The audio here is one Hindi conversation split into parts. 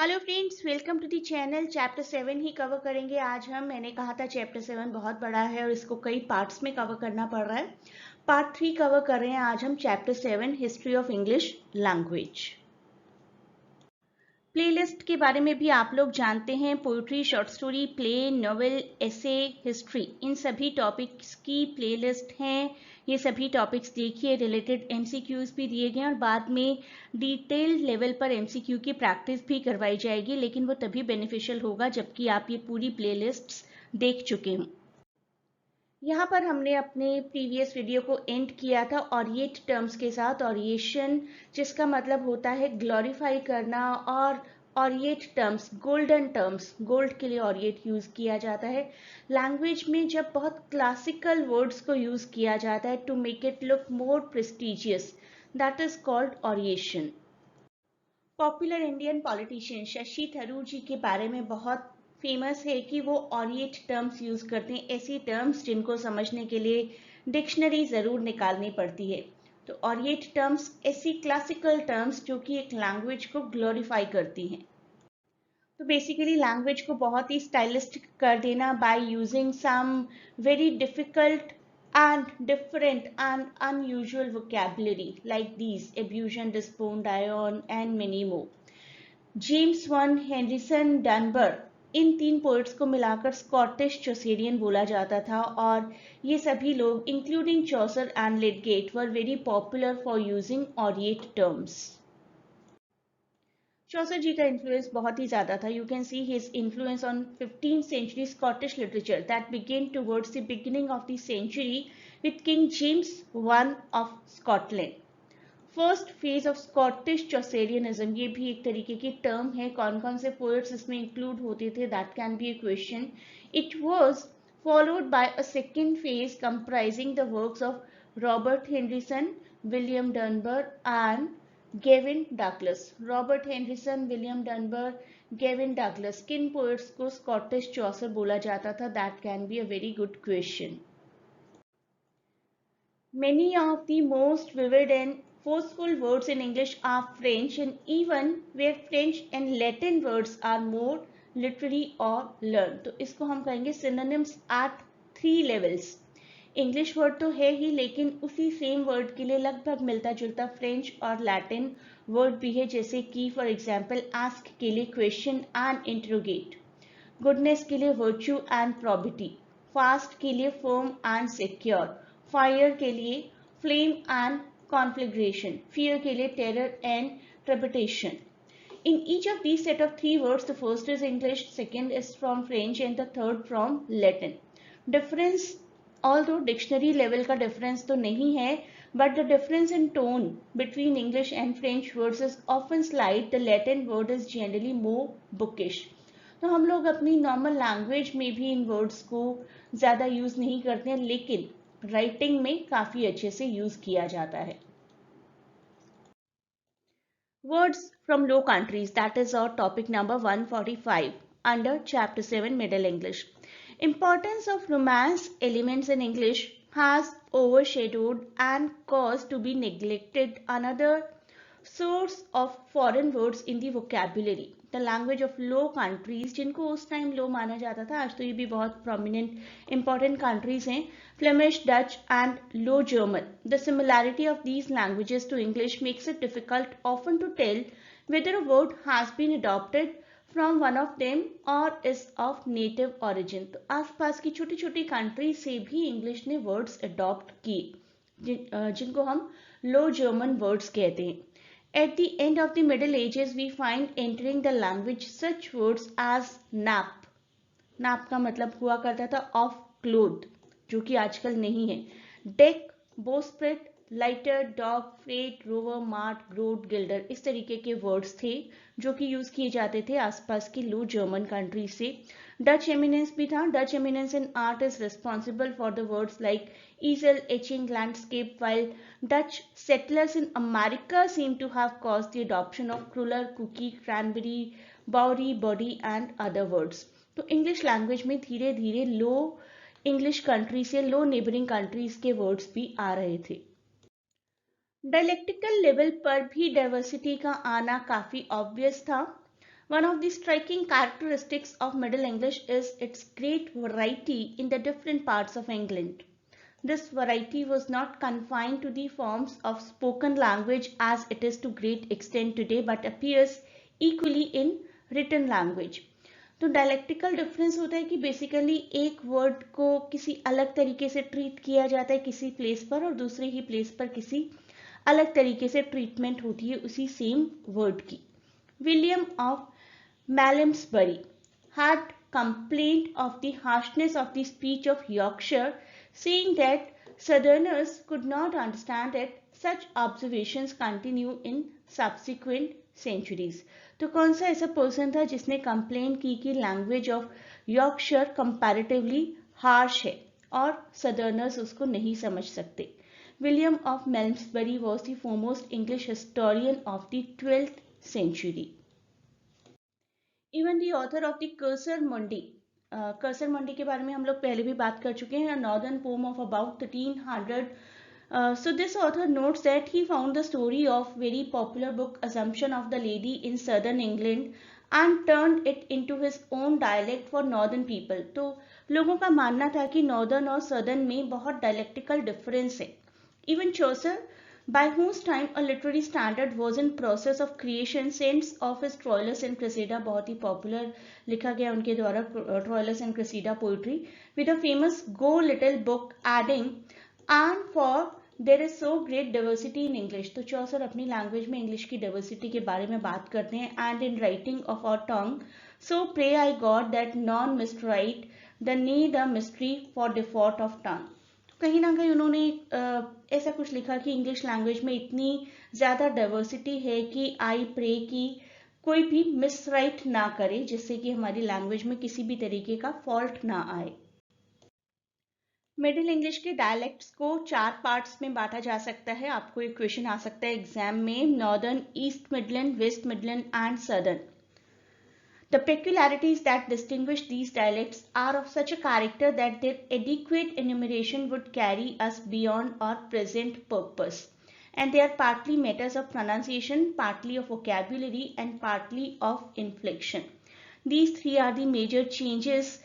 Hello friends, welcome to the channel. Chapter 7 ही कवर करेंगे आज हम। मैंने कहा था चैप्टर 7 बहुत बड़ा है और इसको कई पार्ट्स में कवर करना पड़ रहा है। पार्ट 3 कवर कर रहे हैं आज हम। Chapter 7 history of English language. Playlist के बारे में भी आप लोग जानते हैं। Poetry, short story, play, novel, essay, history, इन सभी टॉपिक्स की प्लेलिस्ट हैं। ये सभी टॉपिक्स देखिए। रिलेटेड एमसीक्यूज भी दिए गए हैं और बाद में डिटेल्ड लेवल पर एमसीक्यू की प्रैक्टिस भी करवाई जाएगी, लेकिन वो तभी बेनिफिशियल होगा जबकि आप ये पूरी प्लेलिस्ट्स देख चुके हों। यहाँ पर हमने अपने प्रीवियस वीडियो को एंड किया था ऑरिएट टर्म्स के साथ। ऑरिएशन जिसका मतलब होता है ग्लोरीफाई करना, और aureate terms golden terms, gold के लिए ऑरिएट यूज किया जाता है। लैंग्वेज में जब बहुत क्लासिकल वर्ड्स को यूज किया जाता है to make it look more prestigious, that is called aureation. Popular Indian politician Shashi Tharoor ji के बारे में बहुत फेमस है कि वो ऑरिएट टर्म्स यूज करते हैं, ऐसी टर्म्स जिनको समझने के लिए डिक्शनरी जरूर निकालनी पड़ती है। तो ऑरिएट टर्म्स ऐसी क्लासिकल टर्म्स जो कि एक लैंग्वेज को ग्लोरीफाई करती हैं। तो बेसिकली लैंग्वेज को बहुत ही स्टाइलिस्टिक कर देना by using some very difficult and different and unusual vocabulary like these: abuse, despondaion, and many more. James one Henryson Dunbar, इन तीन पोइट्स को मिलाकर स्कॉटिश चौसेरियन बोला जाता था, और ये सभी लोग including Chaucer and Lydgate were very popular for using aureate terms. Chaucer ji का इन्फ्लुएंस बहुत ही ज्यादा था। You can see his influence on 15th century Scottish literature that began towards the beginning of the century with King James one of Scotland. First phase of Scottish Chaucerianism, ये भी एक तरीके की टर्म है। कौन कौन से पोएट्स इसमें इंक्लूड होते थे, that can be a question. It was followed by a second phase comprising the works of Robert Henryson, William Dunbar and Gavin Douglas. Robert Henryson, William Dunbar, Gavin Douglas, किन पोएट्स को स्कॉटिश चौसर बोला जाता था, that can be a very good question. Many of the most vivid and forceful words in English are French, and even where French and Latin words are more literary or learned, तो इसको हम कहेंगे synonyms at 3 levels। English word तो है ही, लेकिन उसी सेम वर्ड के लिए लगभग मिलता जुलता फ्रेंच और लैटिन वर्ड भी है, जैसे कि फॉर एग्जाम्पल आस्क के लिए क्वेश्चन एंड इंटरोगेट, गुडनेस के लिए वर्च्यू एंड प्रॉबिटी, फास्ट के लिए फर्म एंड सिक्योर, फायर के लिए फ्लेम एंड कॉन्फ्लिग्रेशन, फियर के लिए terror and trepidation. In each of these set of 3 words, the first is English, second is from French, and the third from Latin. Difference, although dictionary level का difference तो नहीं है, but the difference in tone between English and French words is often slight. The Latin word is generally more bookish. तो हम लोग अपनी नॉर्मल लैंग्वेज में भी इन वर्ड्स को ज़्यादा यूज़ नहीं करते हैं, लेकिन राइटिंग में काफ़ी अच्छे से यूज़ किया जाता है। Words from Low Countries, that is our topic number 145 under Chapter 7 Middle English. Importance of Romance elements in English has overshadowed and caused to be neglected another source of foreign words in the vocabulary. The language of low countries, जिनको उस टाइम लो माना जाता था, आज तो ये भी बहुत prominent important countries हैं, Flemish, Dutch and Low German. The similarity of these languages to English makes it difficult often to tell whether a word has been adopted from one of them or is of native origin. तो आसपास की छोटी छोटी कंट्री से भी इंग्लिश ने वर्ड्स अडॉप्ट किए, जिनको हम लो जर्मन वर्ड्स कहते हैं। At the end of the Middle Ages, we find entering the language such words as nap. nap का मतलब हुआ करता था of cloth, जो कि आजकल नहीं है। deck, bowsprit, lighter, dog, freight, rover, mart, groat, gilder, इस तरीके के वर्ड्स थे जो कि यूज किए जाते थे आसपास की लो जर्मन कंट्री से। डच एमिनेंस भी था। Dutch eminence in art is responsible for the words like easel, etching, landscape, while Dutch settlers in America seem to have caused the adoption of cruller, cookie, cranberry, bowery, body and other words. तो इंग्लिश लैंग्वेज में धीरे धीरे लो इंग्लिश कंट्री से लो नेबरिंग कंट्रीज के वर्ड्स भी आ रहे थे। डायलेक्टिकल लेवल पर भी डाइवर्सिटी का आना काफी ऑब्वियस था। One of the striking characteristics of Middle English is its great variety in the different parts of England. This variety was not confined to the forms of spoken language as it is to great extent today, but appears equally in written language. तो डायलेक्टिकल डिफरेंस होता है कि बेसिकली एक वर्ड को किसी अलग तरीके से ट्रीट किया जाता है किसी प्लेस पर और दूसरे ही प्लेस पर किसी अलग तरीके से ट्रीटमेंट होती है उसी सेम वर्ड की. William of Malmesbury had complained of the harshness of the speech of Yorkshire, saying that Southerners could not understand it. Such observations continue in subsequent centuries. तो कौन सा ऐसा पर्सन था जिसने कंप्लेन की कि language of Yorkshire comparatively harsh है और सदर्नर्स उसको नहीं समझ सकते. William of Malmesbury was the foremost English historian of the 12th century. Even the author of the Cursor Mundi, Cursor Mundi के बारे में हम लोग पहले भी बात कर चुके हैं. Northern pome of about 1300. So this author notes that he found the story of very popular book Assumption of the Lady in Southern England and turned it into his own dialect for northern people. तो लोगों का मानना था कि नॉर्दर्न और सदर्न में बहुत डायलेक्टिकल डिफरेंस है. Even Chaucer, by whose time a literary standard was in process of creation, sends of his Troilus and Cressida, बहुत ही पॉपुलर लिखा गया उनके द्वारा Troilus and Cressida poetry, with a famous Go Little book adding, and for there is so great diversity in English. तो चौसर अपनी लैंग्वेज में इंग्लिश की डाइवर्सिटी के बारे में बात करते हैं. And in writing of our tongue so pray I God that none miswrite the need a mystery for default of tongue. कहीं ना कहीं उन्होंने ऐसा कुछ लिखा कि इंग्लिश लैंग्वेज में इतनी ज़्यादा डाइवर्सिटी है कि आई प्रे कि कोई भी मिसराइट ना करे जिससे कि हमारी लैंग्वेज में किसी भी तरीके का फॉल्ट ना आए. मिडिल इंग्लिश के डायलेक्ट्स को 4 पार्ट्स में बांटा जा सकता है. आपको एक क्वेश्चन आ सकता है एग्जाम में. Northern, east Midland, West Midland and southern. The peculiarities that distinguish these dialects are of such a character that their adequate enumeration would carry us beyond our present purpose. And they are partly matters of pronunciation, partly of vocabulary, and partly of inflection. These 3 are the major changes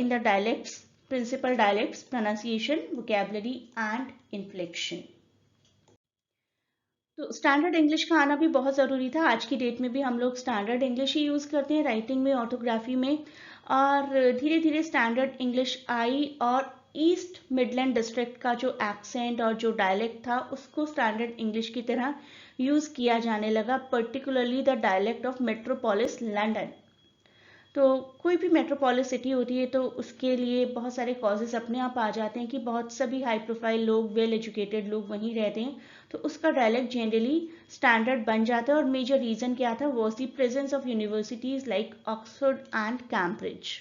in the dialects, principal dialects: pronunciation, vocabulary, and inflection. तो स्टैंडर्ड इंग्लिश का आना भी बहुत ज़रूरी था. आज की डेट में भी हम लोग स्टैंडर्ड इंग्लिश ही यूज़ करते हैं राइटिंग में, ऑर्थोग्राफी में, और धीरे धीरे स्टैंडर्ड इंग्लिश आई और ईस्ट मिडलैंड डिस्ट्रिक्ट का जो एक्सेंट और जो डायलेक्ट था उसको स्टैंडर्ड इंग्लिश की तरह यूज़ किया जाने लगा, particularly the dialect of metropolis London. तो कोई भी मेट्रोपोलिस सिटी होती है तो उसके लिए बहुत सारे कॉजेज अपने आप आ जाते हैं कि बहुत सभी हाई प्रोफाइल लोग, वेल एजुकेटेड लोग वहीं रहते हैं, तो उसका डायलेक्ट जनरली स्टैंडर्ड बन जाता है. और मेजर रीजन क्या था, was the presence of universities like Oxford and Cambridge.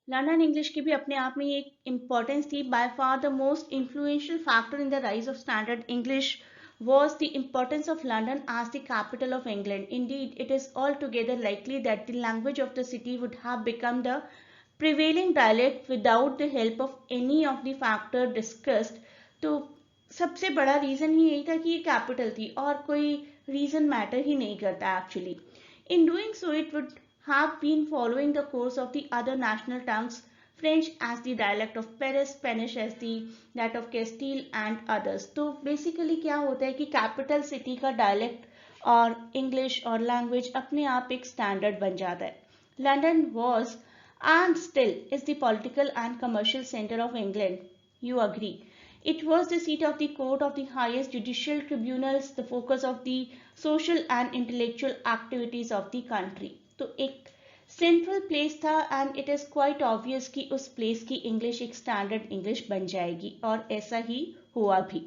London English की भी अपने आप में एक इम्पॉर्टेंस थी. By far the most influential factor in the rise of standard English was the importance of London as the capital of England. Indeed, it is altogether likely that the language of the city would have become the prevailing dialect without the help of any of the factors discussed. तो सबसे बड़ा रीज़न ही यही था कि ये कैपिटल थी और कोई रीज़न मैटर ही नहीं करता actually. In doing so, it would have been following the course of the other national tongues, French as the dialect of Paris, Spanish as the that of Castile and others. तो बेसिकली क्या होता है कि कैपिटल सिटी का डायलेक्ट और इंग्लिश और लैंग्वेज अपने आप एक स्टैंडर्ड बन जाता है. London was and still is the political and commercial center of England. You agree? It was the seat of the court of the highest judicial tribunals, the focus of the social and intellectual activities of the country. तो एक सेंट्रल प्लेस था and it is quite obvious कि उस प्लेस की इंग्लिश एक स्टैंडर्ड इंग्लिश बन जाएगी और ऐसा ही हुआ भी.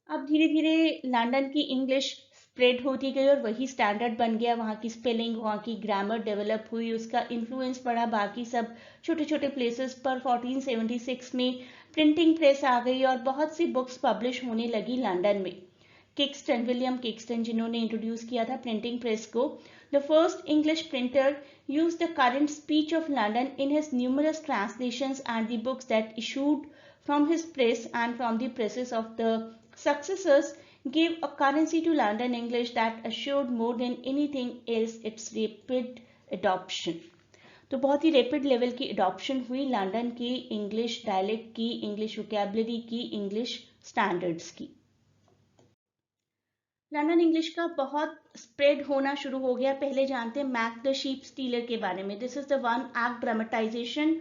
अब धीरे धीरे लंदन की इंग्लिश स्प्रेड होती गई और वही स्टैंडर्ड बन गया. वहाँ की स्पेलिंग, वहाँ की ग्रामर डेवलप हुई, उसका इन्फ्लुएंस पड़ा बाकी सब छोटे छोटे प्लेसेस पर. 1476 में प्रिंटिंग प्रेस आ गई और बहुत सी बुक्स पब्लिश होने लगी लंदन में. किक्सटन, विलियम किक्सटन, जिन्होंने इंट्रोड्यूस किया था प्रिंटिंग प्रेस को, the first English printer, used the current speech of London in his numerous translations and the books that issued from his press and from the presses of the successors, gave a currency to London English that assured more than anything else its rapid adoption. तो बहुत ही रैपिड लेवल की अडॉप्शन हुई लंदन की इंग्लिश डायलेक्ट की, इंग्लिश वोकैबुलरी की, इंग्लिश स्टैंडर्ड्स की। लंदन इंग्लिश का बहुत स्प्रेड होना शुरू हो गया। पहले जानते हैं मैक द शीप स्टीलर के बारे में। This is the one act dramatization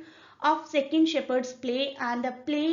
of second shepherd's play and the play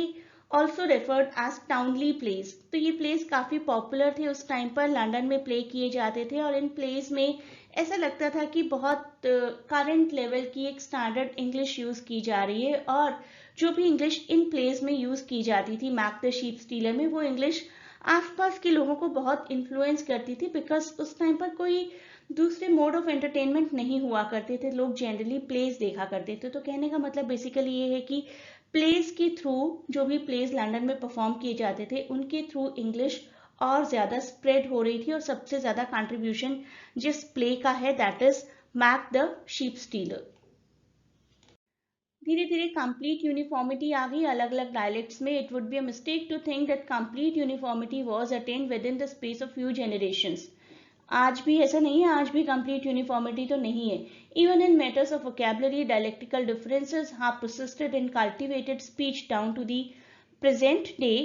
also referred as Towneley plays. तो ये प्लेस काफी पॉपुलर थे उस टाइम पर, लंदन में प्ले किए जाते थे और इन प्लेस में ऐसा लगता था कि बहुत करंट लेवल की एक स्टैंडर्ड इंग्लिश यूज की जा रही है और जो भी इंग्लिश इन प्लेस में यूज की जाती थी मैक द शीप स्टीलर में, वो इंग्लिश आसपास के लोगों को बहुत इन्फ्लुएंस करती थी, बिकॉज उस टाइम पर कोई दूसरे मोड ऑफ एंटरटेनमेंट नहीं हुआ करते थे, लोग जनरली प्लेस देखा करते थे। तो कहने का मतलब बेसिकली ये है कि प्लेस के थ्रू, जो भी प्लेस लंदन में परफॉर्म किए जाते थे उनके थ्रू इंग्लिश और ज्यादा स्प्रेड हो रही थी और सबसे ज्यादा कंट्रीब्यूशन जिस प्ले का है that is Mak the sheep stealer. धीरे धीरे कंप्लीट यूनिफॉर्मिटी आ गई अलग अलग डायलेक्ट्स में। It would be a mistake to think that complete uniformity was attained within the space of few generations. आज भी ऐसा नहीं है, आज भी कंप्लीट यूनिफॉर्मिटी तो नहीं है। Even in matters of vocabulary dialectical differences have persisted in cultivated speech down to the present day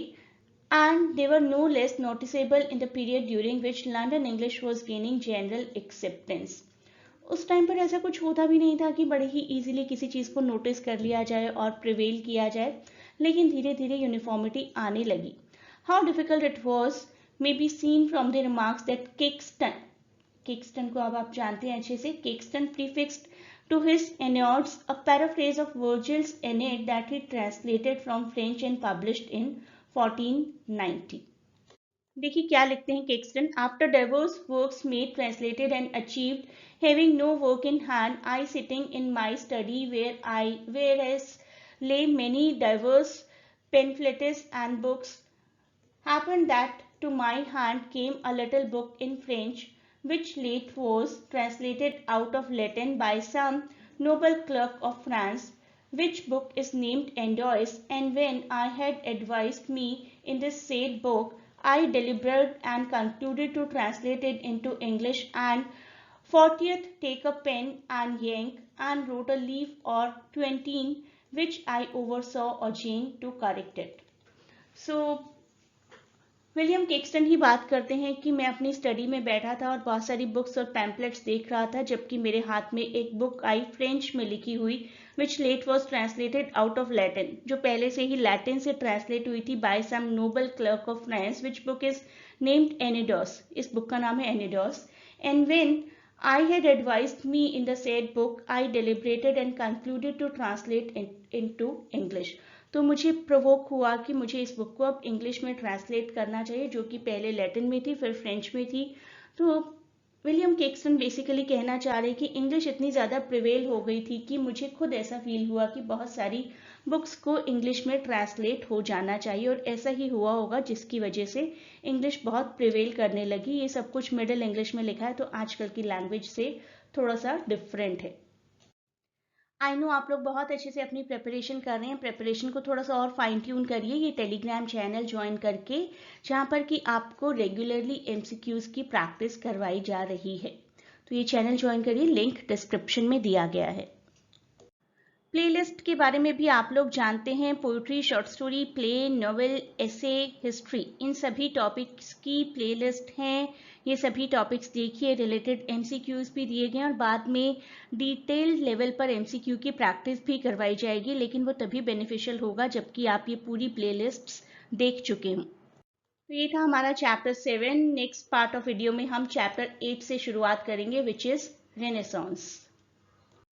and they were no less noticeable in the period during which London English was gaining general acceptance. उस टाइम पर ऐसा कुछ होता भी नहीं था कि बड़े ही इजीली किसी चीज को नोटिस कर लिया जाए और प्रिवेल किया जाए, लेकिन धीरे धीरे यूनिफॉर्मिटी आने लगी। How difficult it was may be seen from the remarks that Caxton को अब आप जानते हैं अच्छे से, Caxton prefixed to his Enneads a paraphrase of Virgil's Aeneid that he translated from French and published in 1490. देखिए क्या लिखते हैं Caxton. After diverse works made, translated and achieved, having no work in hand, I sitting in my study whereas lay many diverse pamphlets and books, happened that to my hand came a little book in French, which late was translated out of Latin by some noble clerk of France, which book is named Endois, and when I had advised me in this said book, I deliberated and concluded to translate it into English, and 40th take a pen and yank, and wrote a leaf or 20, which I oversaw or Jane to correct it. So William Caxton ही बात करते हैं कि मैं अपनी स्टडी में बैठा था और बहुत सारी बुक्स और पैम्पलेट्स देख रहा था, जबकि मेरे हाथ में एक बुक आई फ्रेंच में लिखी हुई, which late was translated out of Latin, जो पहले से ही लैटिन से ट्रांसलेट हुई थी by some noble clerk of France, which book is named Eneydos. इस बुक का नाम है Eneydos. And when I had advised me in the said book, I deliberated and concluded to translate into English. तो मुझे प्रोवोक हुआ कि मुझे इस बुक को अब इंग्लिश में ट्रांसलेट करना चाहिए, जो कि पहले लैटिन में थी फिर फ्रेंच में थी। तो विलियम केक्सटन बेसिकली कहना चाह रहे कि इंग्लिश इतनी ज़्यादा प्रिवेल हो गई थी कि मुझे खुद ऐसा फील हुआ कि बहुत सारी बुक्स को इंग्लिश में ट्रांसलेट हो जाना चाहिए, और ऐसा ही हुआ होगा जिसकी वजह से इंग्लिश बहुत प्रिवेल करने लगी। ये सब कुछ मिडिल इंग्लिश में लिखा है, तो आजकल की लैंग्वेज से थोड़ा सा डिफरेंट है। आई नो आप लोग बहुत अच्छे से अपनी प्रिपरेशन कर रहे हैं, प्रिपरेशन को थोड़ा सा और फाइन ट्यून करिए ये टेलीग्राम चैनल ज्वाइन करके, जहाँ पर कि आपको रेगुलरली एमसीक्यूज की प्रैक्टिस करवाई जा रही है। तो ये चैनल ज्वाइन करिए, लिंक डिस्क्रिप्शन में दिया गया है। प्लेलिस्ट के बारे में भी आप लोग जानते हैं, poetry, short story, play, novel, essay, history, इन सभी टॉपिक्स की प्लेलिस्ट हैं। ये सभी टॉपिक्स देखिए, रिलेटेड एमसीक्यूज भी दिए गए और बाद में डिटेल्ड लेवल पर एमसीक्यू की प्रैक्टिस भी करवाई जाएगी, लेकिन वो तभी बेनिफिशियल होगा जबकि आप ये पूरी प्लेलिस्ट्स देख चुके हों। तो ये था हमारा chapter 7। Next part of video में हम चैप्टर 8 से शुरुआत करेंगे, विच इज रेनेसांस।